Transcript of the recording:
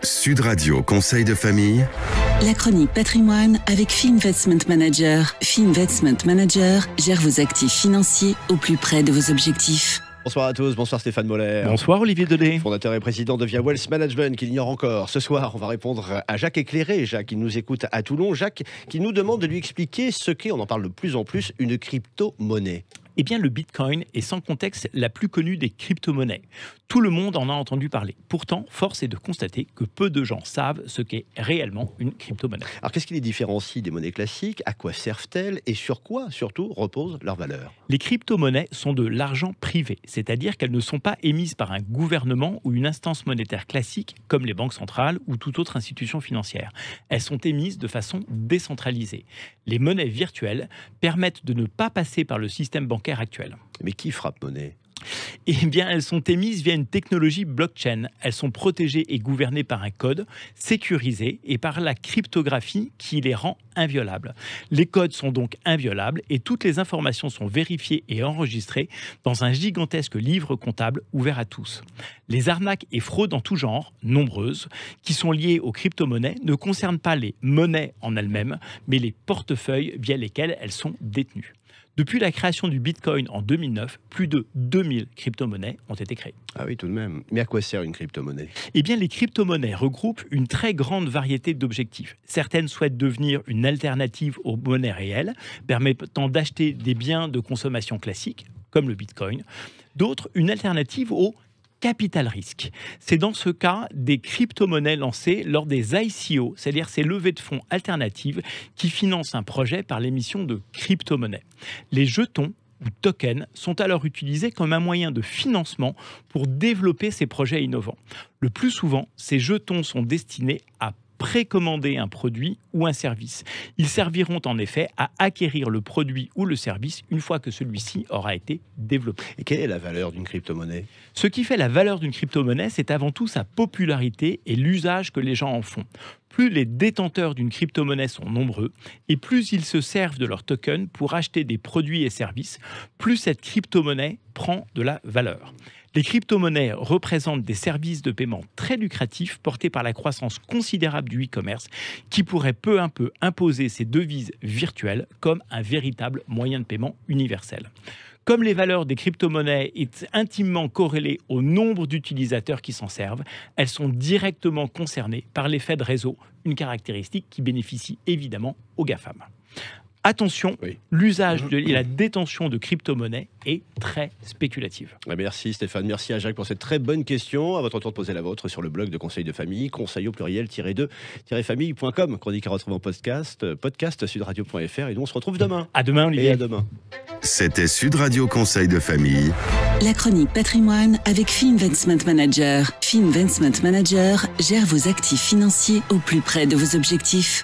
Sud Radio Conseil de famille. La chronique patrimoine avec Fee Investment Manager. Fee Investment Manager gère vos actifs financiers au plus près de vos objectifs. Bonsoir à tous, bonsoir Stéphane Moller. Bonsoir Olivier Delay. Fondateur et président de Via Wealth Management, qui l'ignore encore. Ce soir, on va répondre à Jacques Éclairé. Jacques, qui nous écoute à Toulon. Jacques, qui nous demande de lui expliquer ce qu'est, on en parle de plus en plus, une crypto-monnaie. Eh bien, le Bitcoin est sans contexte la plus connue des crypto-monnaies. Tout le monde en a entendu parler. Pourtant, force est de constater que peu de gens savent ce qu'est réellement une crypto-monnaie. Alors, qu'est-ce qui les différencie des monnaies classiques? À quoi servent-elles? Et sur quoi, surtout, repose leur valeur? Les crypto-monnaies sont de l'argent privé, c'est-à-dire qu'elles ne sont pas émises par un gouvernement ou une instance monétaire classique, comme les banques centrales ou toute autre institution financière. Elles sont émises de façon décentralisée. Les monnaies virtuelles permettent de ne pas passer par le système bancaire actuel. Mais qui frappe monnaie? Eh bien, elles sont émises via une technologie blockchain. Elles sont protégées et gouvernées par un code sécurisé et par la cryptographie qui les rend inviolables. Les codes sont donc inviolables et toutes les informations sont vérifiées et enregistrées dans un gigantesque livre comptable ouvert à tous. Les arnaques et fraudes en tout genre, nombreuses, qui sont liées aux crypto-monnaies, ne concernent pas les monnaies en elles-mêmes, mais les portefeuilles via lesquels elles sont détenues. Depuis la création du Bitcoin en 2009, plus de 2000 crypto-monnaies ont été créées. Ah oui, tout de même. Mais à quoi sert une crypto-monnaie? Eh bien, les crypto-monnaies regroupent une très grande variété d'objectifs. Certaines souhaitent devenir une alternative aux monnaies réelles, permettant d'acheter des biens de consommation classiques, comme le Bitcoin. D'autres, une alternative aux capital risque. C'est dans ce cas des crypto-monnaies lancées lors des ICO, c'est-à-dire ces levées de fonds alternatives qui financent un projet par l'émission de crypto-monnaies. Les jetons ou tokens sont alors utilisés comme un moyen de financement pour développer ces projets innovants. Le plus souvent, ces jetons sont destinés à précommander un produit ou un service. Ils serviront en effet à acquérir le produit ou le service une fois que celui-ci aura été développé. Et quelle est la valeur d'une crypto-monnaie? Ce qui fait la valeur d'une crypto-monnaie, c'est avant tout sa popularité et l'usage que les gens en font. Plus les détenteurs d'une crypto-monnaie sont nombreux et plus ils se servent de leur token pour acheter des produits et services, plus cette crypto-monnaie prend de la valeur. Les crypto-monnaies représentent des services de paiement très lucratifs portés par la croissance considérable du e-commerce qui pourrait peu à peu imposer ces devises virtuelles comme un véritable moyen de paiement universel. Comme les valeurs des crypto-monnaies sont intimement corrélées au nombre d'utilisateurs qui s'en servent, elles sont directement concernées par l'effet de réseau, une caractéristique qui bénéficie évidemment aux GAFAM. Attention, oui. L'usage et la détention de crypto-monnaies est très spéculative. Merci Stéphane, merci à Jacques pour cette très bonne question. À votre tour de poser la vôtre sur le blog de Conseil de famille, conseil au pluriel-2-famille.com. Chronique à retrouver en podcast sudradio.fr. Et nous on se retrouve demain. À demain Olivier. Et à demain. C'était Sud Radio Conseil de famille. La chronique patrimoine avec Fee Investment Manager. Fee Investment Manager gère vos actifs financiers au plus près de vos objectifs.